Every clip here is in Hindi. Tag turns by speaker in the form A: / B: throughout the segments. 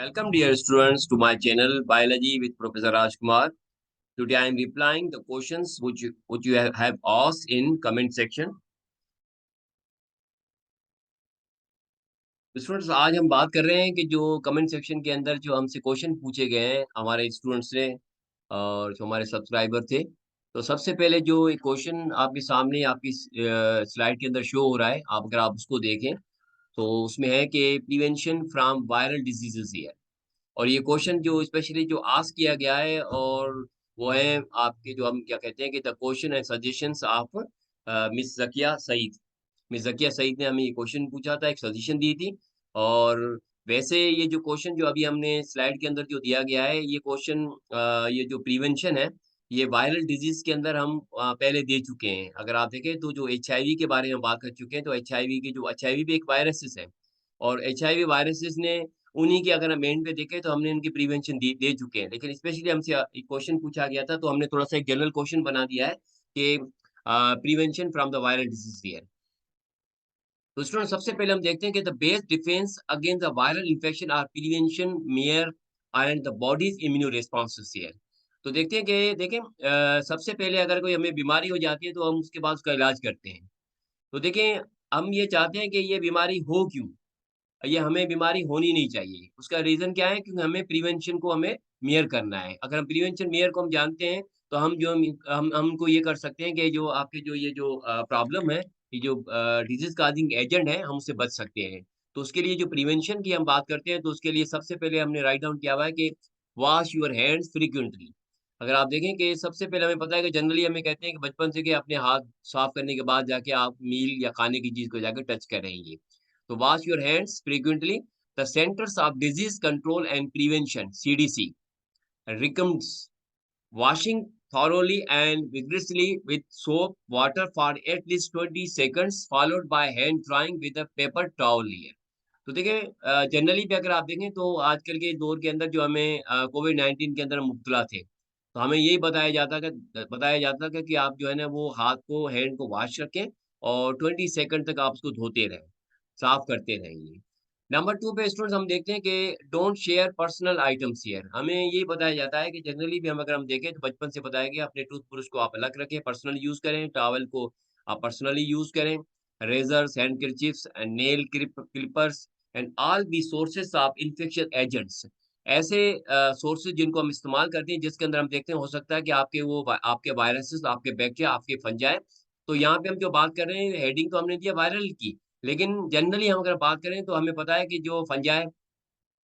A: Welcome, dear students, to my channel Biology with Professor Rajkumar. Today, I am replying the questions which you have asked in comment section. Students आज हम बात कर रहे हैं कि जो कमेंट सेक्शन के अंदर जो हमसे क्वेश्चन पूछे गए हैं हमारे स्टूडेंट्स ने और जो हमारे सब्सक्राइबर थे। तो सबसे पहले जो एक क्वेश्चन आपके सामने आपकी स्लाइड के अंदर शो हो रहा है, आप अगर आप उसको देखें तो उसमें है कि prevention from viral diseases here. और ये क्वेश्चन जो स्पेशली जो आस्क किया गया है और वो है आपके जो हम क्या कहते हैं कि the question and suggestions of miss Zakia Saeed. Miss Zakia Saeed ने हमें ये क्वेश्चन पूछा था, एक सजेशन दी थी। और वैसे ये जो क्वेश्चन जो अभी हमने स्लाइड के अंदर जो दिया गया है, ये क्वेश्चन ये जो प्रिवेंशन है, ये वायरल डिजीज़ के अंदर हम पहले दे चुके हैं। अगर आप देखें तो जो एचआईवी के बारे में बात कर चुके हैं, तो एचआईवी की जो एचआईवी भी एक वायरसेस है और एचआईवी वायरसेस ने उन्हीं के अगर हम एंड पे देखें तो हमने इनकी प्रिवेंशन दी दे चुके हैं। लेकिन स्पेशली हमसे एक क्वेश्चन पूछा गया था तो हमने थोड़ा-सा एक जनरल क्वेश्चन बना दिया है कि prevention from the viral disease here. तो स्टूडेंट सबसे पहले हम देखते हैं कि the best defence against the viral infection are prevention measure and the body's immuno responses here. तो देखते हैं कि देखें सबसे पहले अगर कोई हमें बीमारी हो जाती है तो हम उसके बाद उसका इलाज करते हैं। तो देखें हम ये चाहते हैं कि ये बीमारी हो क्यों? ये हमें बीमारी होनी नहीं चाहिए। उसका रीज़न क्या है? क्योंकि हमें प्रिवेंशन को हमें मेयर करना है। अगर हम प्रिवेंशन मेयर को हम जानते हैं, तो हम जो हम उनको ये कर सकते हैं कि जो आपके जो ये जो प्रॉब्लम है, ये जो डिज़ीज़ कॉज़िंग एजेंट है, हम उससे बच सकते हैं। तो उसके लिए जो प्रिवेंशन की हम बात करते हैं, तो उसके लिए सबसे पहले हमने राइट डाउन किया हुआ है कि वॉश योर हैंड्स फ्रीक्वेंटली। अगर आप देखें कि सबसे पहले हमें पता है कि जनरली हमें कहते हैं कि बचपन से कि अपने हाथ साफ करने के बाद जाके आप मील या खाने की चीज़ को जाके टच करेंगे। So wash your hands frequently. The Centers of Disease Control and Prevention (CDC) recommends washing thoroughly and vigorously with soap, water for at least 20 seconds, followed by hand drying with a paper towel here. तो देखिए जनरली भी अगर आप देखें तो आजकल के दौर के अंदर जो हमें कोविड-19 के अंदर मुब्तला थे, तो हमें यही बताया जाता था कि आप जो है ना वो हाथ को हैंड को वॉश रखें और 20 सेकंड तक आप उसको धोते रहें, साफ करते रहेंगे। नंबर 2 पे स्टूडेंट्स हम देखते हैं कि don't share personal items here. हमें यही बताया जाता है कि जनरली भी हम अगर हम देखें तो बचपन से बताया गया अपने टूथब्रश को आप अलग रखें, पर्सनली यूज़ करें, टॉवल को आप पर्सनली यूज़ करें, razors, handkerchiefs and nail clippers and all the sources of infection agents. ऐसे सोर्सेस जिनको हम इस्तेमाल करते हैं जिसके अंदर हम देखते हैं हो सकता है कि आपके वायरसेस, आपके बैक्टीरिया, आपके फंजाई। तो यहाँ पे हम जो बात कर रहे हैं हेडिंग तो हमने दिया वायरल की, लेकिन जनरली हम अगर बात करें तो हमें पता है कि जो फंजाई,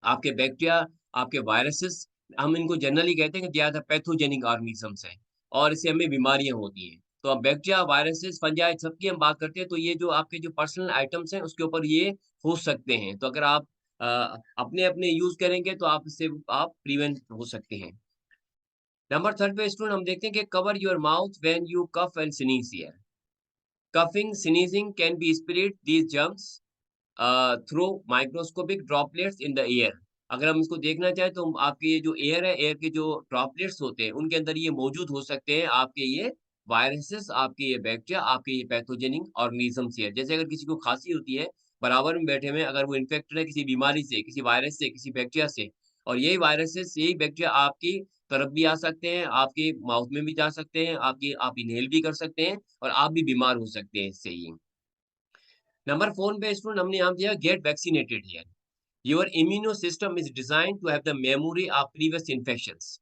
A: आपके बैक्टीरिया, आपके वायरसेस, हम इनको जनरली कहते हैं कि they are the pathogenic organisms हैं और इससे हमें बीमारियाँ होती हैं। तो अब बैक्टीरिया, वायरसेस, फंजाई सबकी हम बात करते हैं तो ये जो आपके जो पर्सनल आइटम्स हैं उसके ऊपर ये हो सकते हैं। तो अगर आप अपने-अपने यूज़ करेंगे तो आप इससे आप प्रिवेंट हो सकते हैं। नंबर 3 पे स्टूडेंट हम देखते हैं कि cover your mouth when you cough and sneeze here. Coughing, sneezing can be spread these germs through microscopic droplets in the air. अगर हम इसको देखना चाहें तो आपके ये जो एयर है, एयर के जो ड्रॉपलेट्स होते हैं, उनके अंदर ये मौजूद हो सकते हैं आपके ये वायरसेस, आपके ये बैक्टीरिया, आपके ये पैथोजेनिक ऑर्गेनिजम्स है। जैसे अगर किसी को खांसी होती है, बराबर में बैठे हुए अगर वो इन्फेक्टेड है किसी बीमारी से, किसी वायरस से, किसी बैक्टीरिया से और यही वायरसेस, यही बैक्टीरिया आपकी तरफ भी आ सकते हैं, आपके माउथ में भी जा सकते हैं, आप इन्हेल भी कर सकते हैं और आप भी बीमार हो सकते हैं इससे ही। नंबर 4 पे स्टूडेंट हमने यहाँ दिया get vaccinated here. Your immune system is designed to have the memory of previous infections.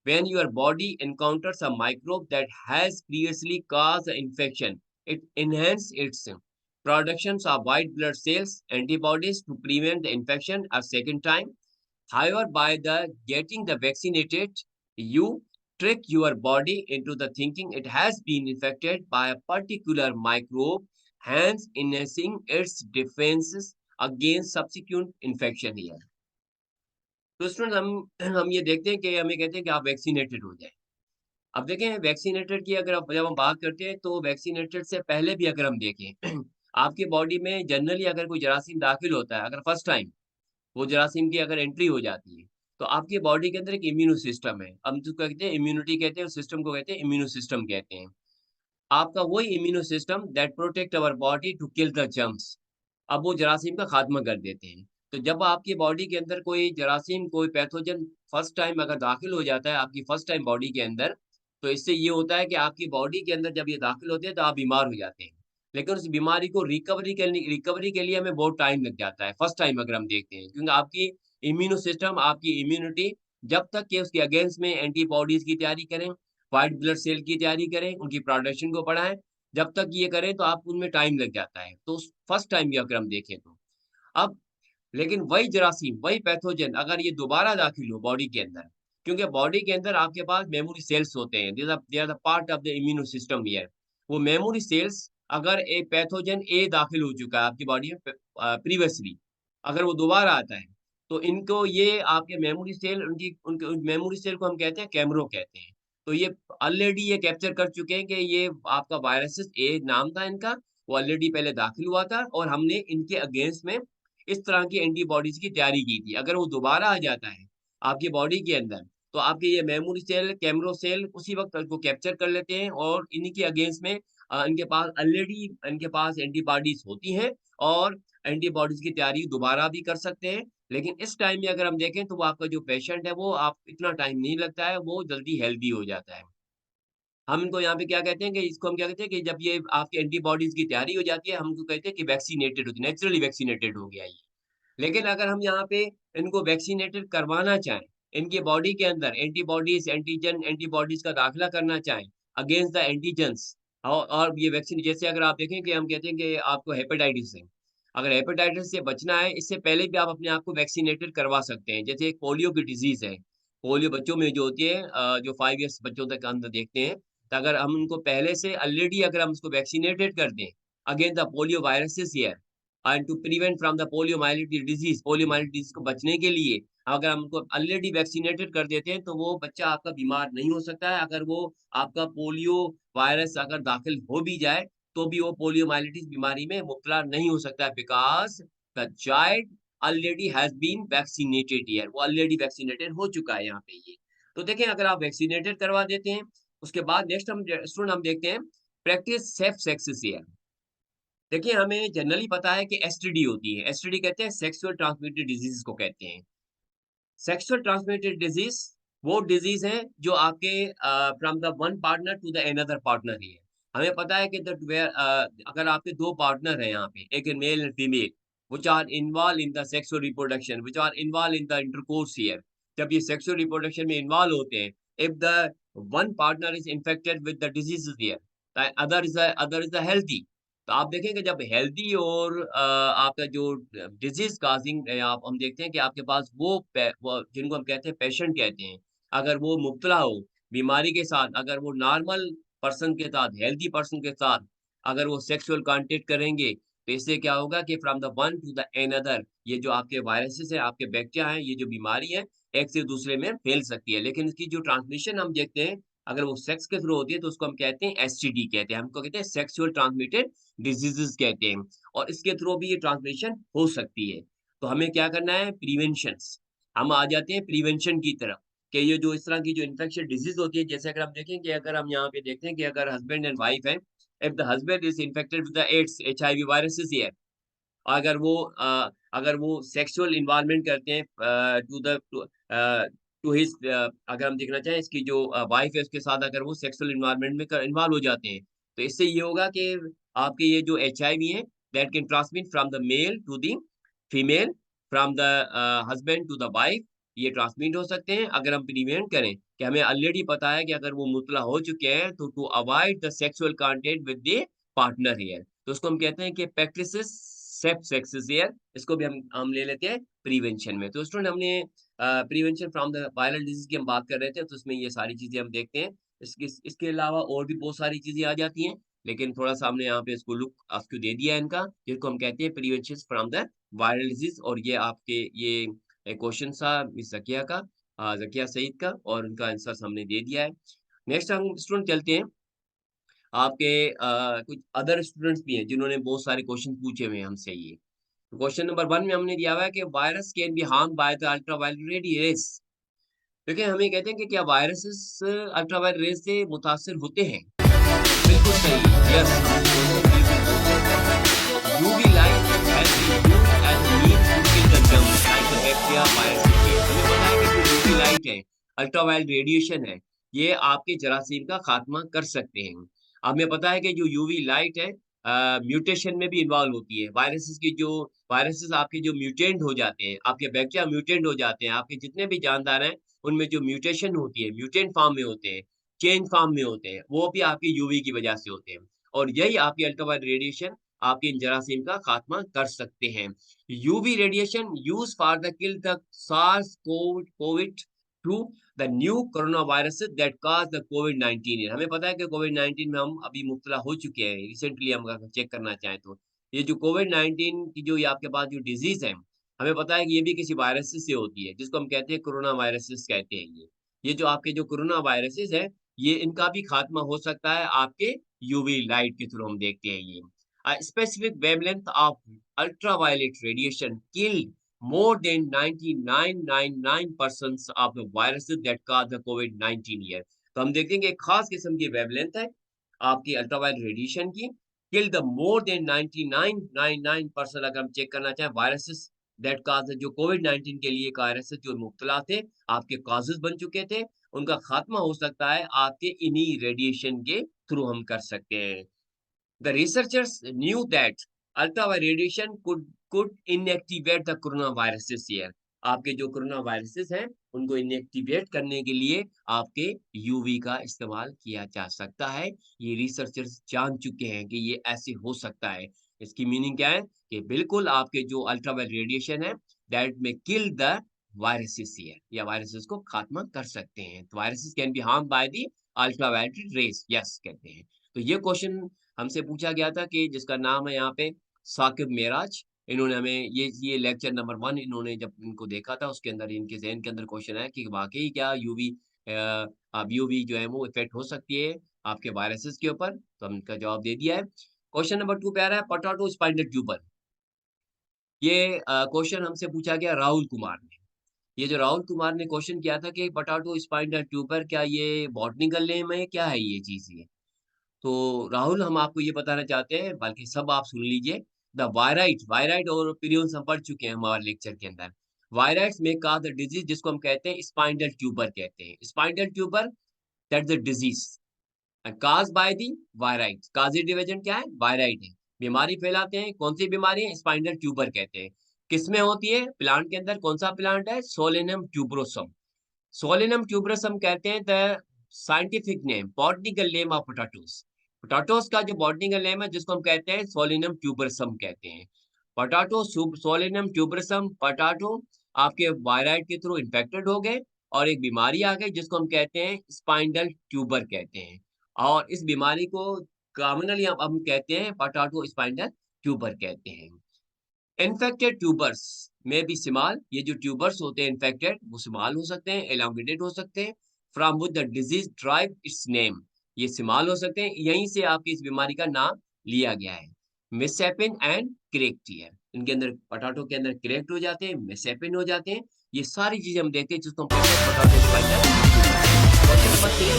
A: When your body encounters a microbe that has previously caused the infection, it enhances its production of white blood cells, antibodies to prevent the infection a second time. However, by the getting the vaccinated, you trick your body into the thinking it has been infected by a particular microbe, hence enhancing its defenses against subsequent infection here. तो स्टूडेंट हम ये देखते हैं कि हमें कहते हैं कि आप वैक्सीनेटेड हो जाएँ। अब देखें वैक्सीनेटेड की अगर आप जब हम बात करते हैं तो वैक्सीनेटेड से पहले भी अगर हम देखें आपकी बॉडी में जनरली अगर कोई जरासीम दाखिल होता है, अगर फर्स्ट टाइम वो जरासीम की अगर एंट्री हो जाती है, तो आपकी बॉडी के अंदर एक इम्यूनो सिस्टम है। हम जिसको कहते हैं इम्यूनिटी कहते हैं, उस सिस्टम को कहते हैं इम्यूनो सिस्टम कहते हैं। आपका वही immuno system that protect our body to kill the germs. अब वो जरासीम का खात्मा कर देते हैं। तो जब आपकी बॉडी के अंदर कोई जरासीम, कोई पैथोजन फर्स्ट टाइम अगर दाखिल हो जाता है आपकी फर्स्ट टाइम बॉडी के अंदर, तो इससे ये होता है कि आपकी बॉडी के अंदर जब ये दाखिल होते हैं तो आप बीमार हो जाते हैं। लेकिन उस बीमारी को रिकवरी के लिए हमें बहुत टाइम लग जाता है, फर्स्ट टाइम अगर हम देखते हैं। क्योंकि आपकी इम्यूनो सिस्टम, आपकी इम्यूनिटी जब तक कि उसके अगेंस्ट में एंटीबॉडीज़ की तैयारी करें, व्हाइट ब्लड सेल की तैयारी करें, उनकी प्रोडक्शन को बढ़ाएँ, जब तक ये करें तो आपको उनमें टाइम लग जाता है। तो उस फर्स्ट टाइम भी अगर हम देखें तो। अब लेकिन वही जरासीम, वही पैथोजन अगर ये दोबारा दाखिल हो बॉडी के अंदर, क्योंकि बॉडी के अंदर आपके पास मेमोरी सेल्स होते हैं, they are the part of the immuno system here. वो मेमोरी सेल्स अगर एक पैथोजन ए दाखिल हो चुका है आपकी बॉडी में प्रीवियसली, अगर वो दोबारा आता है, तो इनको ये आपके मेमोरी सेल उनकी उनके उन मेमोरी सेल को हम कहते हैं कैमरो कहते हैं। तो ये ऑलरेडी ये कैप्चर कर चुके हैं कि ये आपका वायरसेस ए नाम था इनका, वो ऑलरेडी पहले दाखिल हुआ था और हमने इनके अगेंस्ट में इस तरह की एंटीबॉडीज़ की तैयारी की थी। अगर वो दोबारा आ जाता है आपकी बॉडी के अंदर, तो आपके ये मेमोरी सेल, कैमरो सेल उसी वक़्त उसको कैप्चर कर लेते हैं और इन्हीं के अगेंस्ट में इनके पास ऑलरेडी इनके पास एंटीबॉडीज़ होती हैं और एंटीबॉडीज़ की तैयारी दोबारा भी कर सकते हैं। लेकिन इस टाइम में अगर हम देखें तो वो आपका जो पेशेंट है वो आप इतना टाइम नहीं लगता है, वो जल्दी हेल्दी हो जाता है। हम इनको यहाँ पे क्या कहते हैं कि इसको हम क्या कहते हैं कि जब ये आपकी एंटीबॉडीज़ की तैयारी हो जाती है, हम उनको कहते हैं कि वैक्सिनेटेड हो नेचुरली वैक्सिनेटेड हो गया ये। लेकिन अगर हम यहाँ पे इनको वैक्सिनेटेड करवाना चाहें, इनकी बॉडी के अंदर एंटीबॉडीज़, एंटीजन एंटीबॉडीज़ का दाखिला करना चाहें अगेंस्ट द एंटीजेन्स और ये वैक्सीन जैसे अगर आप देखें कि हम कहते हैं कि आपको हेपेटाइटिस है। अगर हेपेटाइटिस से बचना है, इससे पहले भी आप अपने आप को वैक्सिनेटेड करवा सकते हैं। जैसे एक पोलियो की डिज़ीज़ है, पोलियो बच्चों में जो होती है जो 5 इयर्स बच्चों तक अंदर देखते हैं, तो अगर हम उनको पहले से ऑलरेडी अगर हम उसको वैक्सिनेटेड कर दें against the polio viruses here and to prevent from the poliomyelitis disease को बचने के लिए अगर हम उनको ऑलरेडी वैक्सिनेटेड कर देते हैं, तो वो बच्चा आपका बीमार नहीं हो सकता है। अगर वो आपका पोलियो वायरस अगर दाखिल हो भी जाए, तो भी वो पोलियोमाइलिटिस बीमारी में मुब्तला नहीं हो सकता है because the child already has been vaccinated here वो ऑलरेडी वैक्सिनेटेड हो चुका है यहाँ पे ये। तो देखें अगर आप वैक्सिनेटेड करवा देते हैं, उसके बाद नेक्स्ट हम देखते हैं प्रैक्टिस सेफ सेक्स हियर। देखिए, हमें जनरली पता है कि एसटीडी होती है। एसटीडी कहते हैं सेक्सुअल ट्रांसमिटेड डिजीज़ को कहते हैं। सेक्सुअल ट्रांसमिटेड डिजीज़ वो डिजीज़ है जो आपके from the one partner to the another partner ही है। हमें पता है कि अगर आपके 2 पार्टनर हैं यहाँ पे, एक male and female which are involve in the sexual reproduction, which are involve in the intercourse here. जब ये सेक्सुअल रिप्रोडक्शन में इन्वॉल्व होते हैं, if the one partner is infected with the diseases here, the other is healthy. तो आप देखेंगे जब हेल्दी और आपका जो डिजीज़ काज़िंग आप हम देखते हैं कि आपके पास वो जिनको हम कहते हैं पेशेंट कहते हैं, अगर वो मुब्तला हो बीमारी के साथ, अगर वो नॉर्मल पर्सन के साथ, हेल्दी पर्सन के साथ अगर वो सेक्सुअल कॉन्टैक्ट करेंगे, तो इससे क्या होगा कि from the one two the another ये जो आपके वायरसेस हैं, आपके बैक्टीरिया हैं, ये जो बीमारी है, एक से दूसरे में फैल सकती है। लेकिन इसकी जो ट्रांसमिशन हम देखते हैं, अगर वो सेक्स के थ्रू होती है, तो उसको हम कहते हैं एसटीडी कहते हैं। हमको कहते हैं सेक्सुअल ट्रांसमिटेड डिजीज़ेज़ कहते हैं और इसके थ्रू भी ये ट्रांसमिशन हो सकती है। तो हमें क्या करना है प्रिवेंशंस। हम आ जाते हैं प्रिवेंशन की तरफ कि ये जो इस तरह की जो इन्फेक्शियस डिजीज़ होती है, जैसे अगर हम देखें कि अगर हम यहाँ पे देखते हैं कि अगर हस्बैंड एंड वाइफ हैं, if the husband is infected with the AIDS, HIV viruses here अगर वो सेक्सुअल इन्वॉल्वमेंट करते हैं टू हिज़ अगर हम देखना चाहें इसकी जो वाइफ है उसके साथ अगर वो सेक्सुअल इन्वॉल्वमेंट में क इन्वॉल्व हो जाते हैं, तो इससे ये होगा कि आपके ये जो एचआईवी है that can transmit from the male to the female, from the husband to the wife, ये ट्रांसमिट हो सकते हैं अगर हम प्रिवेंट करें कि हमें ऑलरेडी पता है कि अगर वो मुतला हो चुके हैं तो to avoid the sexual contact with the partner here. तो उसको हम कहते हैं कि प्रैक्टिसेस सेफ सेक्स हियर, इसको भी हम ले लेते हैं प्रिवेंशन में। तो स्टूडेंट हमने prevention from the viral disease की हम बात कर रहे थे, तो उसमें ये सारी चीज़ें हम देखते हैं। इसके अलावा और भी बहुत सारी चीज़ें आ जाती हैं, लेकिन थोड़ा-सा हमने यहाँ पे इसको लुक आपको दे दिया है इनका, जिसको हम कहते हैं prevention from the viral disease और ये आपके ये क्वेश्चन था मिस ज़किया का ज़किया सईद का और उनका आंसर्स हमने दे दिया है। नेक्स्ट हम स्टूडेंट चलते हैं आपके कुछ अदर स्टूडेंट्स भी हैं जिन्होंने बहुत सारे क्वेश्चन पूछे हुए हैं हमसे ये। क्वेश्चन नंबर 1 में हमने दिया हुआ है कि virus can be harmed by the ultraviolet रेडिएस। देखिए हमें कहते हैं कि क्या वायरसेस अल्ट्रावायलेट रेज़ से मुतासिर होते हैं? बिल्कुल सही, यस बिल्कुल UV light has been used as a means to kill the germs. है, अल्ट्रावायलेट रेडिएशन है, ये आपके जरासीम का खात्मा कर सकते हैं। हमें पता है कि जो यूवी लाइट है म्यूटेशन में भी इन्वॉल्व होती है। वायरसेस आपके जो म्यूटेंट हो जाते हैं, आपके बैक्टीरिया म्यूटेंट हो जाते हैं, आपके जितने भी जानदार हैं, उनमें जो म्यूटेशन होती है, म्यूटेंट फॉर्म में होते हैं, चेंज फॉर्म में होते हैं, वो भी आपकी यूवी की वजह से होते हैं। और यही आपकी अल्ट्रावायलेट रेडिएशन आपके इन जरासीम का खात्मा कर सकते हैं। UV radiation used for the kill the SARS COVID two the new corona virus that cause the कोविड-19। हमें पता है कि कोविड-19 में हम अभी मुब्तला हो चुके हैं। रिसेंटली हम अगर चेक करना चाहें तो। ये जो कोविड-19 की जो ये आपके पास जो डिज़ीज़ है, हमें पता है कि ये भी किसी वायरस से होती है, जिसको हम कहते हैं कोरोना वायरसेस कहते हैं ये। ये जो आपके जो कोरोना वायरसेस हैं, ये इनका भी खात्मा हो सकता है आपके यूवी लाइट के थ्रू हम देखते हैं ये। Specific wavelength of ultraviolet radiation killed more than 99.99% of the viruses that cause the COVID-19 here. तो हम देखते हैं कि एक खास किस्म की वेवलेंथ है आपकी अल्ट्रावायलेट रेडिएशन की किल द मोर देन 99.99% अगर हम चेक करना चाहें वायरसेस दैट काज जो कोविड-19 के लिए वायरसेस जो मुब्तला थे, आपके कॉजेज बन चुके थे, उनका खात्मा हो सकता है आपके इन्हीं रेडिएशन के थ्रू हम कर सकते हैं। The researchers knew that ultraviolet radiation could inactivate the coronaviruses here. आपके जो कोरोना वायरसेस हैं, उनको इनएक्टिवेट करने के लिए आपके यूवी का इस्तेमाल किया जा सकता है। ये रिसर्चर्स जान चुके हैं कि ये ऐसे हो सकता है। इसकी मीनिंग क्या है? कि बिल्कुल आपके जो अल्ट्रावायलेट रेडिएशन है, that may kill the viruses here या वायरसेस को खात्मा कर सकते हैं। तो viruses can be harmed by the ultraviolet rays yes कहते हैं। तो ये क्वेश्चन हमसे पूछा गया था कि जिसका नाम है यहाँ पे साकिब मेराज। इन्होंने हमें ये लेक्चर नंबर 1 इन्होंने जब इनको देखा था उसके अंदर इनके ज़हन के अंदर क्वेश्चन आया कि वाक़ई क्या यूवी जो है वो इफ़ेक्ट हो सकती है आपके वायरसेस के ऊपर? तो हमने इसका जवाब दे दिया है। क्वेश्चन नंबर 2 पे आ रहा है पोटैटो स्पाइडर ट्यूबर। ये क्वेश्चन हमसे पूछा गया राहुल कुमार ने। ये जो राहुल कुमार ने क्वेश्चन किया था कि पोटैटो स्पाइडर ट्यूबर क्या ये बॉटनिकल नेम है? क्या है ये चीज़ ये? तो राहुल हम आपको ये बताना चाहते हैं, बल्कि सब आप सुन लीजिए, द वायराइट वायराइट और पिरियड्स हम पढ़ चुके हैं हमारे लेक्चर के अंदर। वायराइट्स में कहा द डिजीज़ जिसको हम कहते हैं स्पाइनल ट्यूबर कहते हैं। Spinal tuber that's the disease caused by the वायराइट। कॉज़ेटिव एजेंट क्या है? वायराइट है। बीमारी फैलाते हैं, कौन-सी बीमारी है? स्पाइनल ट्यूबर कहते हैं। किसमें होती है? प्लांट के अंदर कौन-सा प्लांट है? Solanum tuberosum. सोलेनम ट्यूबरसम कहते हैं the scientific name botanical name of potatoes. Potatoes का जो बॉटनिकल नेम है जिसको हम कहते हैं सोलेनम ट्यूबरसम कहते हैं। पोटैटो सोलेनम ट्यूबरसम पोटैटो आपके वायराइड के थ्रू इन्फेक्टेड हो गए और एक बीमारी आ गई जिसको हम कहते हैं स्पाइनल ट्यूबर कहते हैं। और इस बीमारी को कॉमनली हम कहते हैं पोटैटो स्पाइनल ट्यूबर कहते हैं। इन्फेक्टेड ट्यूबर्स में भी स्मॉल ये जो ट्यूबर्स होते हैं इन्फेक्टेड वो स्मॉल हो सकते हैं एलोंगेटेड हो सकते हैं from which the disease drive it's name. ये स्मॉल हो सकते हैं यहीं से आपकी इस बीमारी का नाम लिया गया है। मिससेपिन एंड क्रेक्टियर इनके अंदर पोटैटो के अंदर क्रेक्ट हो जाते हैं मिससेपिन हो जाते हैं। ये सारी चीजें हम देखते हैं जिसको हम कहते हैं पोटैटो स्पाइनल। क्वेश्चन नंबर 3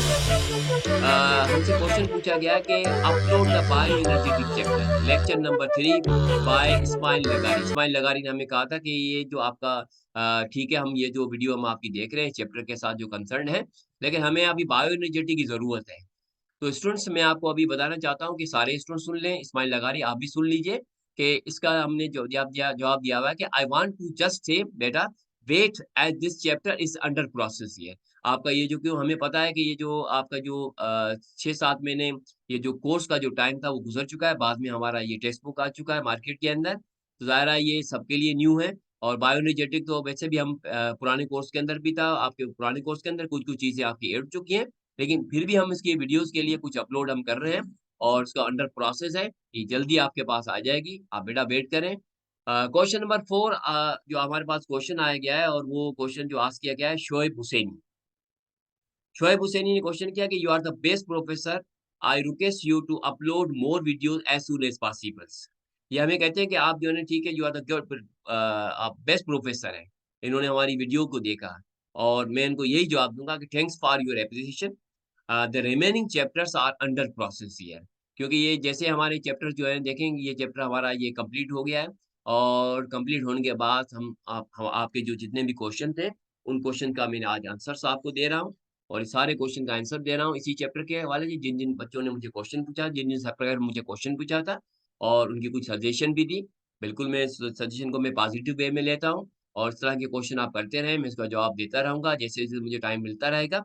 A: हमसे क्वेश्चन पूछा गया कि upload the bio energetic chapter lecture number 3 by Ismail Lagari. Ismail Lagari ने हमें कहा था कि ये जो आपका ठीक है हम ये जो वीडियो हम आपकी देख रहे हैं चैप्टर के साथ जो कंसर्न है लेकिन हमें अभी बायो एनर्जेटिक की ज़रूरत है। तो स्टूडेंट्स मैं आपको अभी बताना चाहता हूँ कि सारे स्टूडेंट सुन लें, इस्माइल लगारी आप भी सुन लीजिए कि इसका हमने जो जवाब दिया हुआ है कि I want to just say बेटा wait as this chapter is under process here. आपका ये जो क्यों हमें पता है कि ये जो आपका जो 6-7 महीने ये जो कोर्स का जो टाइम था वो गुज़र चुका है, बाद में हमारा ये टेक्स्ट बुक आ चुका है मार्केट के अंदर, तो ज़ाहिर है ये सबके लिए न्यू है और बायोएनर्जेटिक तो वैसे भी हम पुराने कोर्स के अंदर भी था, आपके पुराने कोर्स के अंदर कुछ-कुछ चीज़ें आपकी ऐड चुकी हैं। लेकिन फिर भी हम इसकी वीडियोज़ के लिए कुछ अपलोड हम कर रहे हैं और उसका अंडर प्रोसेस है, ये जल्दी आपके पास आ जाएगी, आप बेटा वेट करें। क्वेश्चन नंबर 4 जो हमारे पास क्वेश्चन आया गया है और वो क्वेश्चन जो आस्क किया गया है शोएब हुसैनी। शोएब हुसैनी ने क्वेश्चन किया कि you are the best professor, I request you to upload more videos as soon as possibles. ये हमें कहते हैं कि आप जो है ना ठीक है, यू आर द आप बेस्ट प्रोफेसर हैं। इन्होंने हमारी वीडियो को देखा और मैं इनको यही जवाब दूँगा कि thanks for your appreciation. The remaining chapters are under process here. क्योंकि ये जैसे हमारे चैप्टर जो है देखेंगे ये चैप्टर हमारा ये कंप्लीट हो गया है और कंप्लीट होने के बाद हम आपके जो जितने भी क्वेश्चन थे उन क्वेश्चन का मैंने आज आंसर्स आपको दे रहा हूँ और इस सारे क्वेश्चन का आंसर दे रहा हूँ इसी चैप्टर के हवाले से जिन-जिन बच्चों ने मुझे क्वेश्चन पूछा, जिन-जिन सब्सक्राइबर ने मुझे क्वेश्चन पूछा था और उनकी कुछ सजेशन भी दी। बिल्कुल मैं सजेशन को मैं पॉजिटिव वे में लेता हूँ और इस तरह के क्वेश्चन आप करते रहें, मैं इसका जवाब देता रहूँगा जैसे-जैसे मुझे टाइम मिलता रहेगा।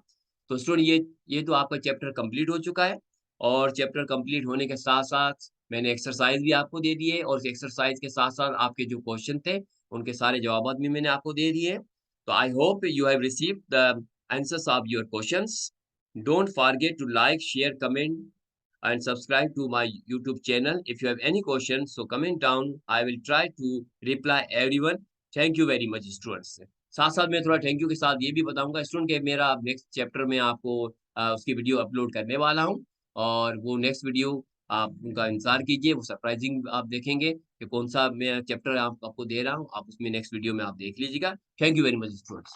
A: तो स्टूडेंट ये तो आपका चैप्टर कंप्लीट हो चुका है और चैप्टर कंप्लीट होने के साथ-साथ मैंने एक्सरसाइज़ भी आपको दे दी है और इस एक्सरसाइज़ के साथ-साथ आपके जो क्वेश्चन थे, उनके सारे जवाबात भी मैंने आपको दे दिए हैं। So I hope you have received the answers of your questions. Don't forget to like, share, comment, and subscribe to my YouTube channel. If you have any questions, so comment down. I will try to reply everyone. Thank you very much, students. साथ-साथ मैं थोड़ा थैंक यू के साथ ये भी बताऊँगा स्टूडेंट कि मेरा नेक्स्ट चैप्टर में आपको उसकी वीडियो अपलोड करने वाला हूँ और वो नेक्स्ट वीडियो आप उनका इंतज़ार कीजिए, वो सरप्राइज़िंग आप देखेंगे कि कौन-सा मैं चैप्टर आपको दे रहा हूँ, आप उसमें नेक्स्ट वीडियो में आप देख लीजिएगा। Thank you very much students.